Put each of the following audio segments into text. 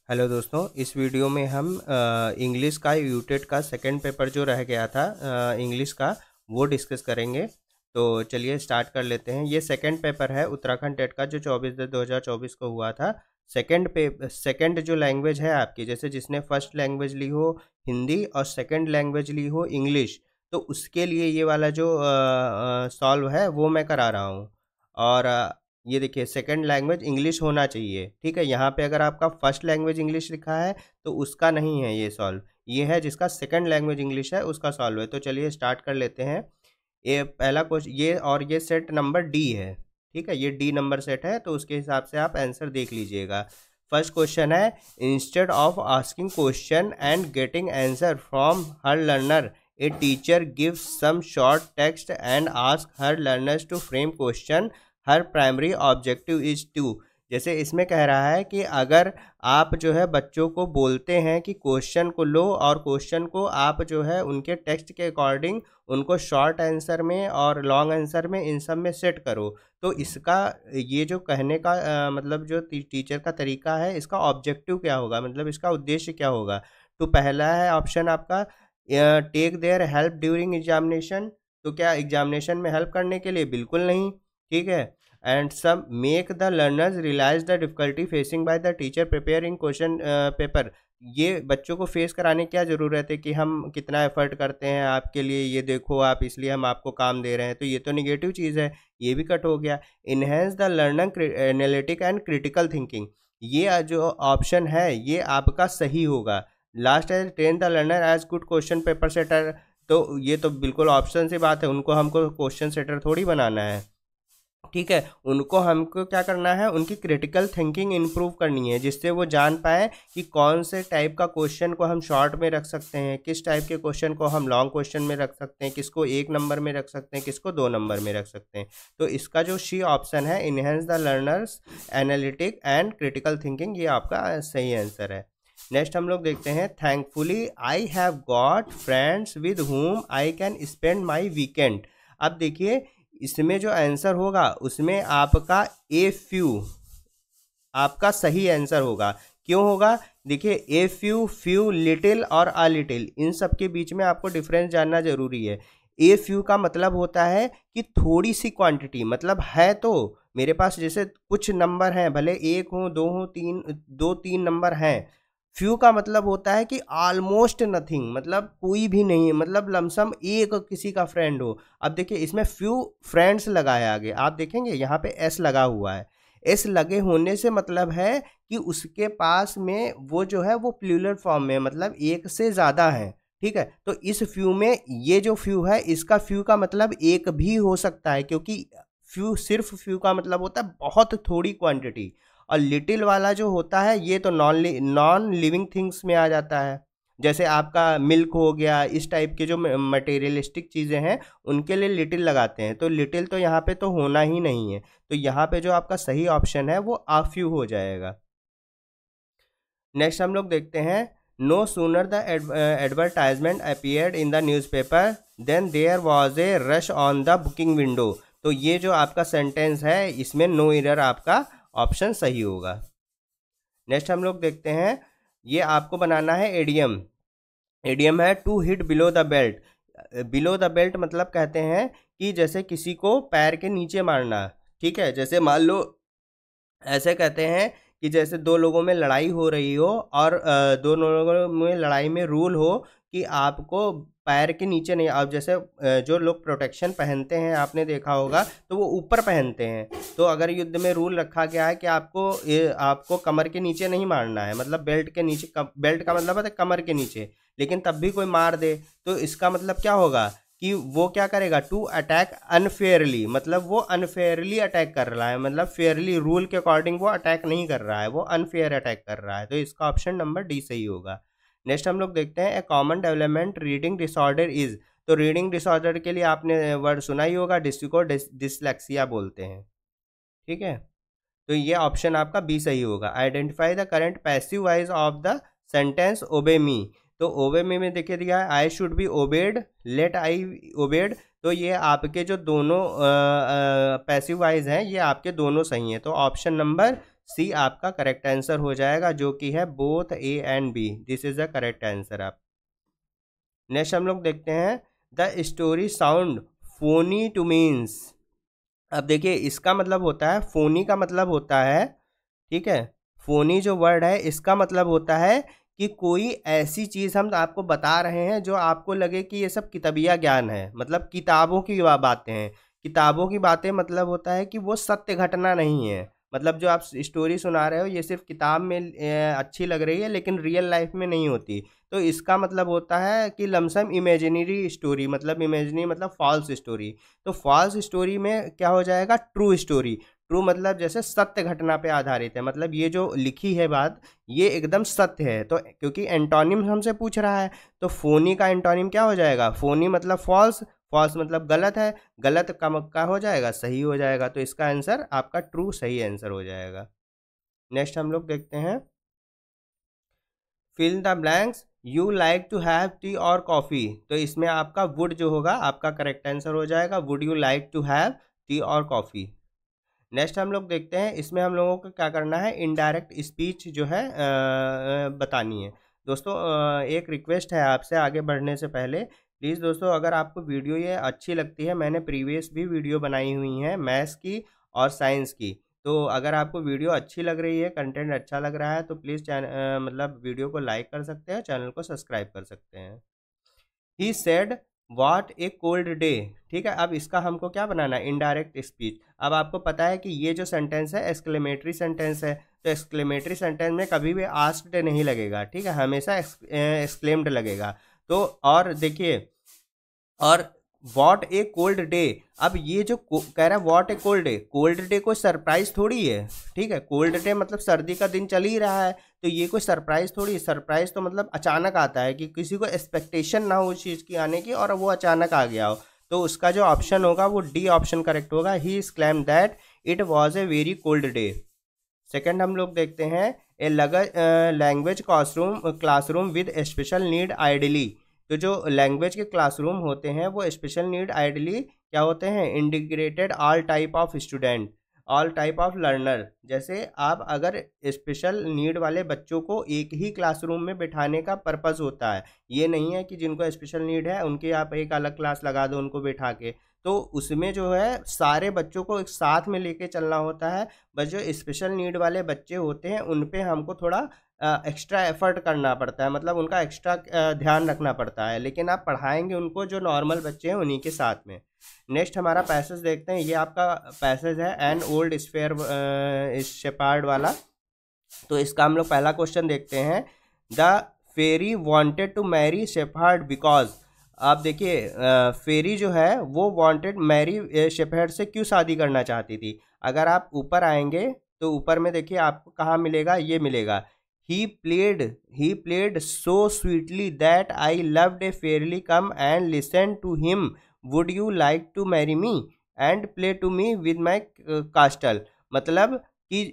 Hello दोस्तों, इस video में हम इंग्लिश का यूटेट का सेकंड पेपर जो रह गया था इंग्लिश का, वो डिस्कस करेंगे। तो चलिए स्टार्ट कर लेते हैं। ये सेकंड पेपर है उत्तराखंड टेट का जो 24/10/2024 को हुआ था। सेकंड जो लैंग्वेज है आपकी, जैसे जिसने फर्स्ट लैंग्वेज ली हो हिंदी और सेकंड लैंग्वेज ली हो इंग्लिश, तो उसके लिए ये वाला जो सॉल्व है वो मैं करा रहा हूँ। और ये देखिए सेकंड लैंग्वेज इंग्लिश होना चाहिए, ठीक है। यहाँ पे अगर आपका फर्स्ट लैंग्वेज इंग्लिश लिखा है तो उसका नहीं है ये सॉल्व, ये है जिसका सेकंड लैंग्वेज इंग्लिश है उसका सॉल्व है। तो चलिए स्टार्ट कर लेते हैं। ये पहला क्वेश्चन, ये सेट नंबर डी है, ठीक है। ये डी नंबर सेट है, तो उसके हिसाब से आप आंसर देख लीजिएगा। फर्स्ट क्वेश्चन है, instead of asking question and getting answer from her learner, a teacher gives some short text and ask her learners to frame question, her primary objective is to. जैसे इसमें कह रहा है कि अगर आप जो है बच्चों को बोलते हैं कि क्वेश्चन को लो और क्वेश्चन को आप जो है उनके टेक्स्ट के अकॉर्डिंग उनको शॉर्ट आंसर में और लॉन्ग आंसर में इन सब में सेट करो, तो इसका ये जो कहने का मतलब जो टीचर का तरीका है, इसका ऑब्जेक्टिव क्या होगा, मतलब इसका उद्देश्य क्या होगा। तो पहला है ऑप्शन आपका, take their help during examination. तो क्या एग्जामिनेशन में हेल्प करने के लिए? बिल्कुल नहीं, ठीक है। एंड सब make the learners realise the difficulty facing by the teacher preparing question paper. ये बच्चों को फेस कराने की क्या ज़रूरत है कि हम कितना एफर्ट करते हैं आपके लिए, ये देखो आप, इसलिए हम आपको काम दे रहे हैं। तो ये तो निगेटिव चीज़ है, ये भी कट हो गया। Enhance the learner analytic and critical thinking, ये जो ऑप्शन है ये आपका सही होगा। लास्ट है, train the learner as good question paper setter. तो ये तो बिल्कुल ऑप्शन से बात है, उनको हमको क्वेश्चन सेटर थोड़ी बनाना है, ठीक है। उनको हमको क्या करना है, उनकी क्रिटिकल थिंकिंग इम्प्रूव करनी है, जिससे वो जान पाए कि कौन से टाइप का क्वेश्चन को हम शॉर्ट में रख सकते हैं, किस टाइप के क्वेश्चन को हम लॉन्ग क्वेश्चन में रख सकते हैं, किसको 1 नंबर में रख सकते हैं, किसको 2 नंबर में रख सकते हैं। तो इसका जो सी ऑप्शन है, enhance the learners analytic and critical thinking, ये आपका सही आंसर है। नेक्स्ट हम लोग देखते हैं, thankfully I have got friends with whom I can spend my weekend. अब देखिए इसमें जो आंसर होगा उसमें आपका ए फ्यू आपका सही आंसर होगा। क्यों होगा? देखिए ए फ्यू, फ्यू, लिटिल और अ लिटिल, इन सब के बीच में आपको डिफरेंस जानना जरूरी है। ए फ्यू का मतलब होता है कि थोड़ी सी क्वांटिटी, मतलब है तो मेरे पास जैसे कुछ नंबर हैं, भले 1 हो 2 हो 3, 2-3 नंबर हैं। फ्यू का मतलब होता है कि ऑलमोस्ट नथिंग, मतलब कोई भी नहीं है, मतलब लमसम एक किसी का फ्रेंड हो। अब देखिए इसमें फ्यू फ्रेंड्स लगा है आगे, आप देखेंगे यहाँ पे एस लगा हुआ है। एस लगे होने से मतलब है कि उसके पास में वो जो है वो प्लूरल फॉर्म में, मतलब एक से ज़्यादा है, ठीक है। तो इस फ्यू में ये जो फ्यू है, इसका फ्यू का मतलब एक भी हो सकता है, क्योंकि फ्यू, सिर्फ फ्यू का मतलब होता है बहुत थोड़ी क्वांटिटी। और लिटिल वाला जो होता है ये तो नॉन लिविंग थिंग्स में आ जाता है, जैसे आपका मिल्क हो गया, इस टाइप के जो मटेरियलिस्टिक चीज़ें हैं उनके लिए लिटिल लगाते हैं। तो लिटिल तो यहाँ पे तो होना ही नहीं है, तो यहाँ पे जो आपका सही ऑप्शन है वो आ फ्यू हो जाएगा। नेक्स्ट हम लोग देखते हैं, no sooner the advertisement appeared in the newspaper then there was a rush on the booking window. तो ये जो आपका सेंटेंस है इसमें नो एरर आपका ऑप्शन सही होगा। नेक्स्ट हम लोग देखते हैं, ये आपको बनाना है एडियम। एडियम है to hit below the belt. Below the belt मतलब कहते हैं कि जैसे किसी को पैर के नीचे मारना, ठीक है। जैसे मान लो ऐसे कहते हैं कि जैसे दो लोगों में लड़ाई हो रही हो और दोनों लोगों में लड़ाई में रूल हो कि आपको पैर के नीचे नहीं, आप जैसे जो लोग प्रोटेक्शन पहनते हैं आपने देखा होगा तो वो ऊपर पहनते हैं। तो अगर युद्ध में रूल रखा गया है कि आपको कमर के नीचे नहीं मारना है, मतलब बेल्ट के नीचे, बेल्ट का मतलब है कमर के नीचे, लेकिन तब भी कोई मार दे तो इसका मतलब क्या होगा कि वो क्या करेगा, टू अटैक अनफेयरली, मतलब वो अनफेयरली अटैक कर रहा है, मतलब फेयरली रूल के अकॉर्डिंग वो अटैक नहीं कर रहा है, वो अनफेयर अटैक कर रहा है। तो इसका ऑप्शन नंबर डी सही होगा। नेक्स्ट हम लोग देखते हैं, a common development reading disorder is. तो रीडिंग डिसऑर्डर के लिए आपने वर्ड सुना ही होगा, जिसको डिसलेक्सिया बोलते हैं, ठीक है। तो ये ऑप्शन आपका बी सही होगा। Identify the current passive voice of the sentence obey me. तो ओबे मी में देखिए दिया है, I should be obeyed, let I obeyed. तो ये आपके जो दोनों पैसिव वॉइस हैं ये आपके दोनों सही हैं, तो ऑप्शन नंबर सी आपका करेक्ट आंसर हो जाएगा, जो कि है both A and B. This is the correct answer. आप नेक्स्ट हम लोग देखते हैं, the story sound phoney to means. अब देखिए इसका मतलब होता है, फोनी का मतलब होता है, ठीक है, फोनी जो वर्ड है इसका मतलब होता है कि कोई ऐसी चीज़ हम आपको बता रहे हैं जो आपको लगे कि ये सब किताबिया ज्ञान है, मतलब किताबों की बातें हैं। किताबों की बातें मतलब होता है कि वो सत्य घटना नहीं है, मतलब जो आप स्टोरी सुना रहे हो ये सिर्फ किताब में अच्छी लग रही है लेकिन रियल लाइफ में नहीं होती। तो इसका मतलब होता है कि लमसम इमेजिनरी स्टोरी, मतलब इमेजिनरी मतलब फॉल्स स्टोरी। तो फॉल्स स्टोरी में क्या हो जाएगा, ट्रू स्टोरी। ट्रू मतलब जैसे सत्य घटना पे आधारित है, मतलब ये जो लिखी है बात ये एकदम सत्य है। तो क्योंकि एंटोनिम हमसे पूछ रहा है तो फोनी का एंटोनिम क्या हो जाएगा, फोनी मतलब फॉल्स, फॉल्स मतलब गलत है, गलत का मक्का हो जाएगा सही हो जाएगा। तो इसका आंसर आपका ट्रू सही आंसर हो जाएगा। नेक्स्ट हम लोग देखते हैं, fill the blanks, you like to have tea और कॉफ़ी। तो इसमें आपका वुड जो होगा आपका करेक्ट आंसर हो जाएगा, would you like to have tea और कॉफ़ी। नेक्स्ट हम लोग देखते हैं, इसमें हम लोगों को क्या करना है, इनडायरेक्ट स्पीच जो है बतानी है। दोस्तों एक रिक्वेस्ट है आपसे आगे बढ़ने से पहले, प्लीज़ दोस्तों अगर आपको वीडियो ये अच्छी लगती है, मैंने प्रीवियस भी वीडियो बनाई हुई हैं मैथ्स की और साइंस की, तो अगर आपको वीडियो अच्छी लग रही है, कंटेंट अच्छा लग रहा है तो प्लीज़ मतलब वीडियो को लाइक कर सकते हैं, चैनल को सब्सक्राइब कर सकते हैं। He said what A cold day, ठीक है। अब इसका हमको क्या बनाना है, इनडायरेक्ट स्पीच। अब आपको पता है कि ये जो सेंटेंस है एक्सक्लेमेटरी सेंटेंस है, तो एक्सक्लेमेटरी सेंटेंस में कभी भी आस्क्ड नहीं लगेगा, ठीक है, हमेशा एक्सक्लेम्ड लगेगा। तो और देखिए, और वॉट ए कोल्ड डे, अब ये जो कह रहा है वॉट ए कोल्ड डे कोई सरप्राइज थोड़ी है, ठीक है। कोल्ड डे मतलब सर्दी का दिन चल ही रहा है, तो ये कोई सरप्राइज थोड़ी, सरप्राइज तो मतलब अचानक आता है कि किसी को एक्सपेक्टेशन ना हो उस चीज़ की आने की और वो अचानक आ गया हो। तो उसका जो ऑप्शन होगा वो डी ऑप्शन करेक्ट होगा, he claim that it was a very cold day. Second हम लोग देखते हैं, a language classroom with special need ideally. तो जो लैंग्वेज के क्लासरूम होते हैं वो स्पेशल नीड आइडली क्या होते हैं, integrated all type of student, all type of learner. जैसे आप अगर स्पेशल नीड वाले बच्चों को एक ही क्लासरूम में बिठाने का पर्पस होता है, ये नहीं है कि जिनको स्पेशल नीड है उनके आप एक अलग क्लास लगा दो उनको बिठा के, तो उसमें जो है सारे बच्चों को एक साथ में लेके चलना होता है। बस जो स्पेशल नीड वाले बच्चे होते हैं उन पे हमको थोड़ा एक्स्ट्रा एफर्ट करना पड़ता है, मतलब उनका एक्स्ट्रा ध्यान रखना पड़ता है, लेकिन आप पढ़ाएंगे उनको जो नॉर्मल बच्चे हैं उन्हीं के साथ में। नेक्स्ट हमारा पैसेज देखते हैं, ये आपका पैसेज है एन ओल्ड स्फेयर शेपार्ड वाला। तो इसका हम लोग पहला क्वेश्चन देखते हैं, the fairy wanted to marry shepherd because. आप देखिए फेरी जो है वो वांटेड मैरी शेफर्ड से क्यों शादी करना चाहती थी। अगर आप ऊपर आएंगे तो ऊपर में देखिए आपको कहाँ मिलेगा, ये मिलेगा, he played so sweetly that I loved a fairly come and listen to him, would you like to marry me and play to me with my castle। मतलब कि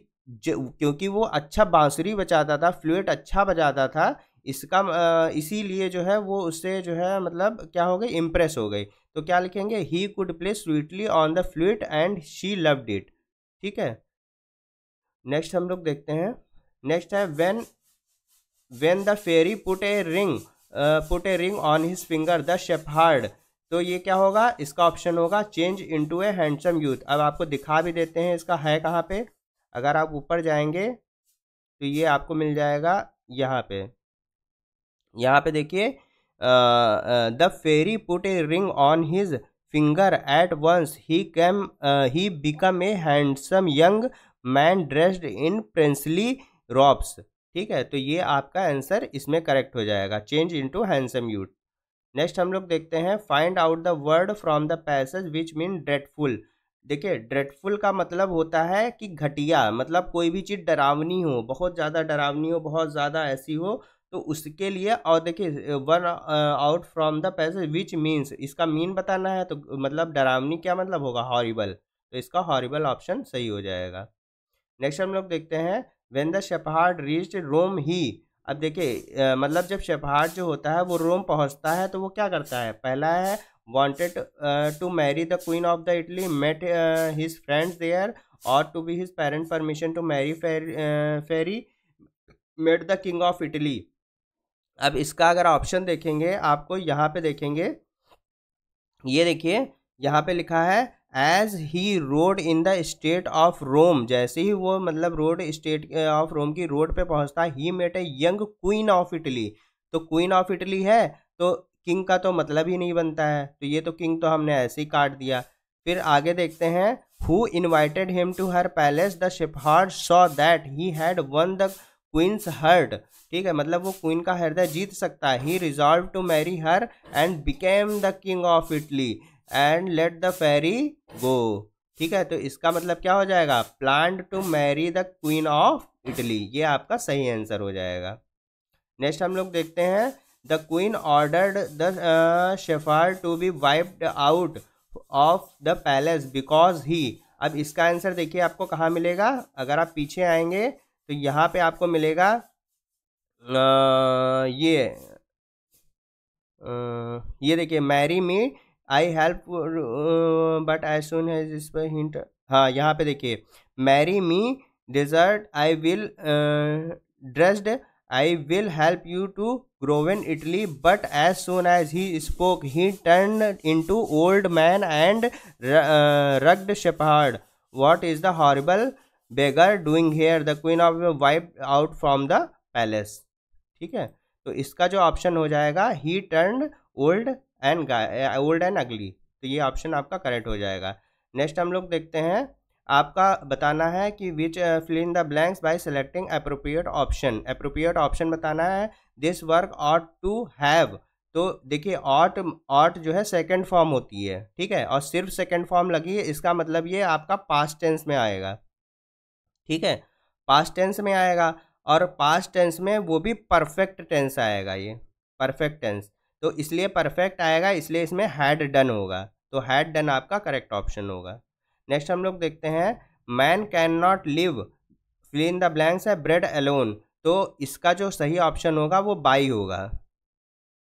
क्योंकि वो अच्छा बांसुरी बजाता था, फ्लूट अच्छा बजाता था, इसका इसीलिए जो है वो उससे जो है मतलब क्या हो गई, इम्प्रेस हो गई। तो क्या लिखेंगे, he could play sweetly on the flute and she loved it, ठीक है। नेक्स्ट हम लोग देखते हैं, नेक्स्ट है when the fairy put a ring on his finger the shepherd। तो ये क्या होगा, इसका ऑप्शन होगा चेंज इनटू ए हैंडसम यूथ। अब आपको दिखा भी देते हैं इसका है कहाँ पे, अगर आप ऊपर जाएंगे तो ये आपको मिल जाएगा यहाँ पे, यहाँ पे देखिए, the fairy put a ring on his finger at once he become a handsome young man dressed in princely robes, ठीक है। तो ये आपका आंसर इसमें करेक्ट हो जाएगा, change into handsome youth. Next हम लोग देखते हैं, find out the word from the passage which mean dreadful. देखिए ड्रेडफुल का मतलब होता है कि घटिया, मतलब कोई भी चीज़ डरावनी हो, बहुत ज़्यादा डरावनी हो, बहुत ज़्यादा ऐसी हो, तो उसके लिए। और देखिए one out from the passage which means, इसका मीन बताना है, तो मतलब डरावनी क्या मतलब होगा, हॉरिबल, तो इसका हॉरिबल ऑप्शन सही हो जाएगा। नेक्स्ट हम लोग देखते हैं, व्हेन द शेफर्ड रीच्ड रोम ही। अब देखिए मतलब जब शेफर्ड जो होता है वो रोम पहुंचता है तो वो क्या करता है, पहला है wanted to marry the queen of the Italy, met his friends there, और to be his parent permission to marry fairy made the king of Italy. अब इसका अगर ऑप्शन देखेंगे आपको यहाँ पे देखेंगे, ये देखिए यहाँ पे लिखा है as he rode in the state of Rome. जैसे ही वो मतलब रोड स्टेट ऑफ रोम की रोड पे पहुंचता है, he met a young queen of Italy. तो क्वीन ऑफ इटली है तो किंग का तो मतलब ही नहीं बनता है, तो ये तो किंग तो हमने ऐसे ही काट दिया। फिर आगे देखते हैं, who invited him to her palace the shepherd saw that he had won the queen's heart. ठीक है, मतलब वो क्वीन का हृदय जीत सकता है। He resolve to marry her and became the king of Italy and let the fairy go. ठीक है, तो इसका मतलब क्या हो जाएगा, planned to marry the queen of Italy. ये आपका सही आंसर हो जाएगा। नेक्स्ट हम लोग देखते हैं, the queen ordered the shepherd to be wiped out of the palace because he. अब इसका आंसर देखिए आपको कहाँ मिलेगा, अगर आप पीछे आएंगे तो यहाँ पे आपको मिलेगा ये देखिए, marry me I help but as soon as इस पर हिंट। हाँ, यहाँ पे देखिए, marry me desert I will dressed I will help you to govern Italy but as soon as he spoke he turn into old man and ragged shepherd. What is the horrible beggar doing here, the queen of wipe out from the palace. ठीक है, तो इसका जो option हो जाएगा, ही turn old and अगली, तो ये ऑप्शन आपका करेक्ट हो जाएगा। नेक्स्ट हम लोग देखते हैं, आपका बताना है कि which fill in the blanks by selecting appropriate option. Appropriate option बताना है, this work ought to have. तो देखिए ऑट जो है सेकंड फॉर्म होती है, ठीक है, और सिर्फ सेकंड फॉर्म लगी है, इसका मतलब ये आपका पास्ट टेंस में आएगा। ठीक है, पास्ट टेंस में आएगा, और पास्ट टेंस में वो भी परफेक्ट टेंस आएगा, ये परफेक्ट टेंस, तो इसलिए परफेक्ट आएगा, इसलिए इसमें हैड डन होगा, तो हैड डन आपका करेक्ट ऑप्शन होगा। नेक्स्ट हम लोग देखते हैं, man can not live fill in the blanks है ब्रेड अलोन। तो इसका जो सही ऑप्शन होगा वो बाई होगा,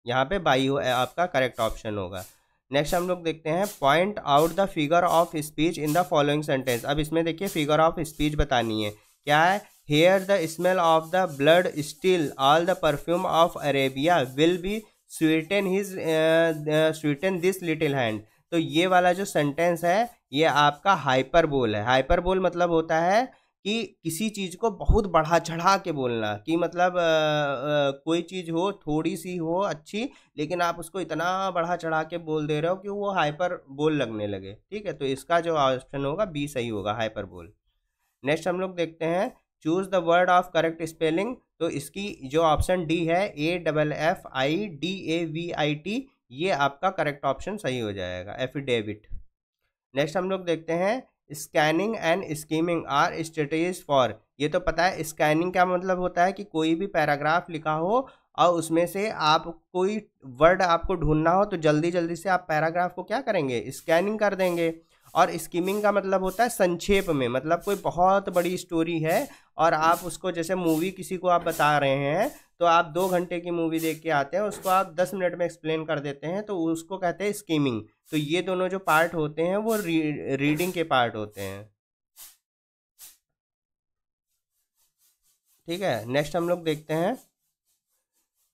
यहाँ पे बाई हो आपका करेक्ट ऑप्शन होगा। नेक्स्ट हम लोग देखते हैं, point out the figure of speech in the following sentence. अब इसमें देखिए फिगर ऑफ स्पीच बतानी है, क्या है, here the smell of the blood still all the perfume of Arabia will be sweeten this little hand. तो ये वाला जो सेंटेंस है ये आपका हाइपरबोल है। हाइपरबोल मतलब होता है कि किसी चीज़ को बहुत बढ़ा चढ़ा के बोलना, कि मतलब कोई चीज़ हो थोड़ी सी हो अच्छी, लेकिन आप उसको इतना बढ़ा चढ़ा के बोल दे रहे हो कि वो हाइपर बोल लगने लगे। ठीक है, तो इसका जो ऑप्शन होगा बी सही होगा, हाइपर बोल। नेक्स्ट हम लोग देखते हैं, choose the word of correct spelling. तो इसकी जो ऑप्शन डी है, AFFIDAVIT, ये आपका करेक्ट ऑप्शन सही हो जाएगा, एफिडेविट। नेक्स्ट हम लोग देखते हैं, scanning and skimming are strategies for. ये तो पता है, स्कैनिंग क्या मतलब होता है कि कोई भी पैराग्राफ लिखा हो और उसमें से आप कोई वर्ड आपको ढूंढना हो, तो जल्दी जल्दी से आप पैराग्राफ को क्या करेंगे, स्कैनिंग कर देंगे। और स्कीमिंग का मतलब होता है संक्षेप में, मतलब कोई बहुत बड़ी स्टोरी है और आप उसको, जैसे मूवी किसी को आप बता रहे हैं, तो आप 2 घंटे की मूवी देख के आते हैं, उसको आप 10 मिनट में एक्सप्लेन कर देते हैं, तो उसको कहते हैं स्कीमिंग। तो ये दोनों जो पार्ट होते हैं वो रीडिंग के पार्ट होते हैं। ठीक है, नेक्स्ट हम लोग देखते हैं,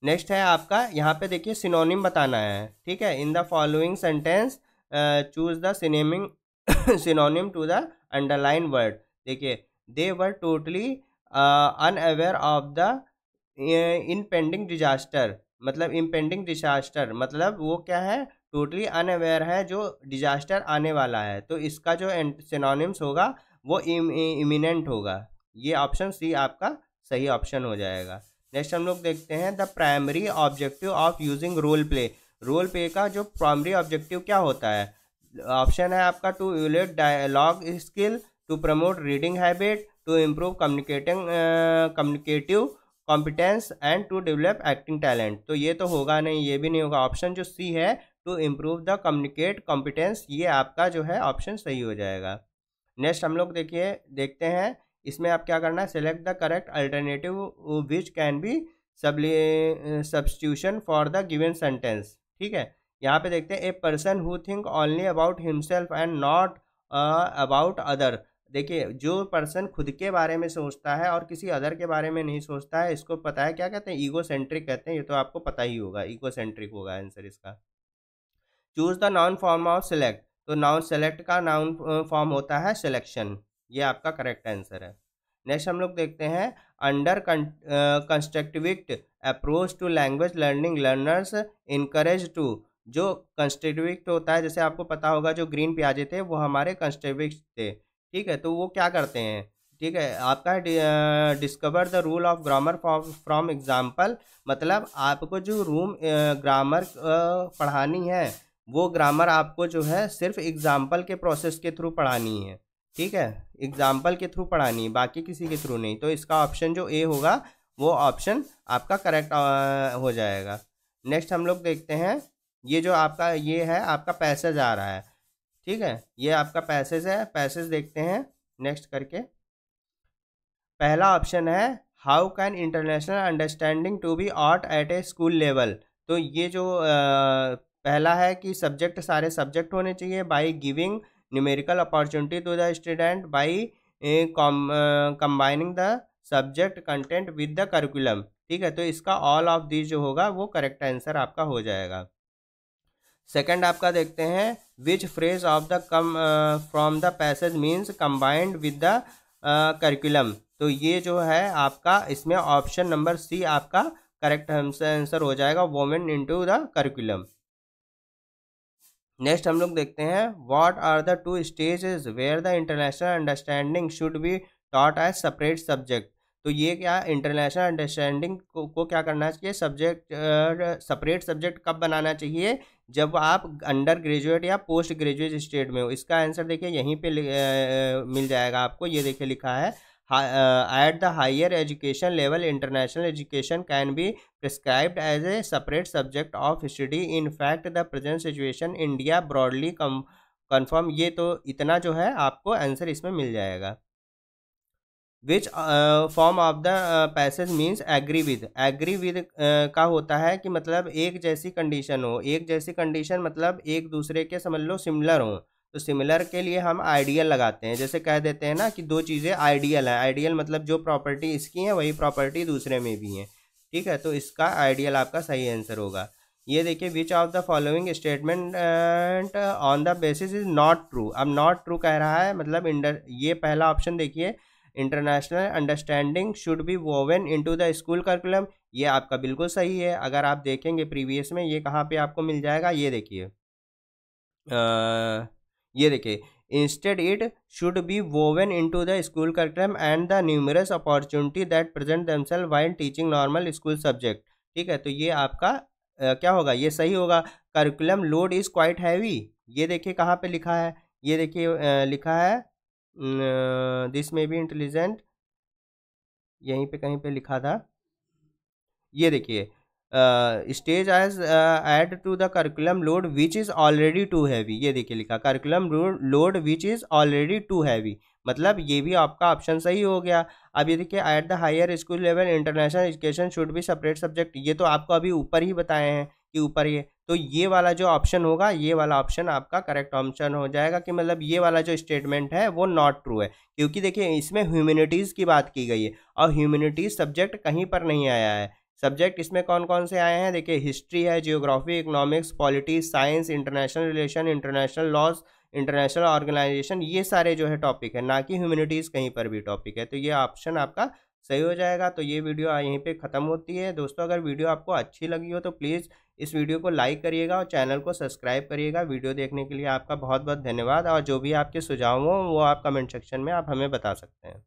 नेक्स्ट है आपका, यहाँ पे देखिए सिनोनिम बताना है। ठीक है, in the following sentence choose the synonym synonym to the underline word. देखिए, they were totally unaware of the impending disaster. मतलब इम्पेंडिंग डिजास्टर मतलब वो क्या है, टोटली अनअवेयर है जो डिजास्टर आने वाला है, तो इसका जो सिनोनिम्स होगा वो इमिनेंट होगा। ये ऑप्शन सी आपका सही ऑप्शन हो जाएगा। नेक्स्ट हम लोग देखते हैं, the primary objective of using role play. Role play का जो प्राइमरी ऑब्जेक्टिव क्या होता है, ऑप्शन है आपका, to evaluate dialogue skill, to promote reading habit, to improve communicative competence and to develop acting talent. तो ये तो होगा नहीं, ये भी नहीं होगा, ऑप्शन जो सी है, to improve the communicate competence, ये आपका जो है ऑप्शन सही हो जाएगा। नेक्स्ट हम लोग देखते हैं, इसमें आप क्या करना है, select the correct alternative which can be substitution for the given sentence. ठीक है, यहाँ पे देखते हैं, a person who think only about himself and not about other. देखिए जो पर्सन खुद के बारे में सोचता है और किसी अदर के बारे में नहीं सोचता है, इसको पता है क्या कहते हैं, ईगो सेंट्रिक कहते हैं। ये तो आपको पता ही होगा, ईगो सेंट्रिक होगा आंसर इसका। Choose the noun form of select, तो नाउन सेलेक्ट का नाउन फॉर्म होता है सिलेक्शन, ये आपका करेक्ट आंसर है। नेक्स्ट हम लोग देखते हैं under constructivist approach to language learning learners encourage to, जो कंस्ट्रक्टिविस्ट होता है, जैसे आपको पता होगा जो ग्रीन प्याजे थे वो हमारे कंस्ट्रक्टिविस्ट थे, ठीक है। तो वो क्या करते हैं, ठीक है, आपका discover the rule of grammar from example, मतलब आपको जो ग्रामर पढ़ानी है वो ग्रामर आपको जो है सिर्फ एग्जाम्पल के प्रोसेस के थ्रू पढ़ानी है, ठीक है, एग्जाम्पल के थ्रू पढ़ानी है, बाकी किसी के थ्रू नहीं। तो इसका ऑप्शन जो ए होगा वो ऑप्शन आपका करेक्ट हो जाएगा। नेक्स्ट हम लोग देखते हैं, ये जो आपका ये है आपका पैसेज आ रहा है, ठीक है, ये आपका पैसेज है, पैसेज देखते हैं नेक्स्ट करके। पहला ऑप्शन है how can international understanding to be ought at a school level, तो ये जो पहला है कि सब्जेक्ट सारे सब्जेक्ट होने चाहिए, by giving numerical opportunity to the student, by combining the subject content with the curriculum, ठीक है। तो इसका ऑल ऑफ दिस जो होगा वो करेक्ट आंसर आपका हो जाएगा। सेकंड आपका देखते हैं which phrase of the from the passage means combined with the curriculum, तो ये जो है आपका इसमें ऑप्शन नंबर सी आपका करेक्ट आंसर हो जाएगा, woven into the curriculum. Next हम लोग देखते हैं what are the two stages where the international understanding should be taught as separate subject, तो ये क्या इंटरनेशनल अंडरस्टैंडिंग को क्या करना चाहिए, सब्जेक्ट सेपरेट सब्जेक्ट कब बनाना चाहिए, जब आप अंडर ग्रेजुएट या पोस्ट ग्रेजुएट स्टेट में हो। इसका आंसर देखिए यहीं पे मिल जाएगा आपको, ये देखिए लिखा है at the higher education level international education can be prescribed as a separate subject of study, in fact the present situation India broadly confirm, ये तो इतना जो है आपको आंसर इसमें मिल जाएगा। Which form of the passage means agree with का होता है कि मतलब एक जैसी कंडीशन हो, एक जैसी कंडीशन मतलब एक दूसरे के समझ लो सिमिलर हो, तो सिमिलर के लिए हम आइडियल लगाते हैं, जैसे कह देते हैं ना कि दो चीज़ें आइडियल है, आइडियल मतलब जो प्रॉपर्टी इसकी है वही प्रॉपर्टी दूसरे में भी है, ठीक है। तो इसका आइडियल आपका सही आंसर होगा। ये देखिए which of the following statement on the basis is not true, अब नॉट ट्रू कह रहा है मतलब ये पहला ऑप्शन देखिए international understanding should be woven into the school curriculum, ये आपका बिल्कुल सही है। अगर आप देखेंगे प्रीवियस में ये कहाँ पे आपको मिल जाएगा, ये देखिए instead it should be woven into the school curriculum and the numerous opportunity that present themself while teaching normal school subject, ठीक है। तो ये आपका क्या होगा, ये सही होगा। Curriculum load is quite heavy, ये देखिए कहाँ पे लिखा है, ये देखिए लिखा है दिस में बी इंटेलिजेंट, यहीं पे कहीं पे लिखा था, ये देखिए stage as add to the curriculum load which is already too heavy, ये देखिए लिखा curriculum load which is already too heavy, मतलब ये भी आपका ऑप्शन सही हो गया। अब ये देखिए at the higher school level international education should be separate subject, ये तो आपको अभी ऊपर ही बताए हैं कि ऊपर ये, तो ये वाला जो ऑप्शन होगा ये वाला ऑप्शन आपका करेक्ट ऑप्शन हो जाएगा कि मतलब ये वाला जो स्टेटमेंट है वो नॉट ट्रू है, क्योंकि देखिए इसमें ह्यूमैनिटीज़ की बात की गई है और ह्यूमैनिटीज़ सब्जेक्ट कहीं पर नहीं आया है। सब्जेक्ट इसमें कौन कौन से आए हैं, देखिए हिस्ट्री है, geography, economics, politics, science, international relation, international laws, international organisation, ये सारे जो है टॉपिक है, ना कि ह्यूमैनिटीज़ कहीं पर भी टॉपिक है। तो ये ऑप्शन आपका सही हो जाएगा। तो ये वीडियो यहीं पे ख़त्म होती है। दोस्तों अगर वीडियो आपको अच्छी लगी हो तो प्लीज़ इस वीडियो को लाइक करिएगा और चैनल को सब्सक्राइब करिएगा। वीडियो देखने के लिए आपका बहुत बहुत धन्यवाद, और जो भी आपके सुझाव हों वो आप कमेंट सेक्शन में आप हमें बता सकते हैं।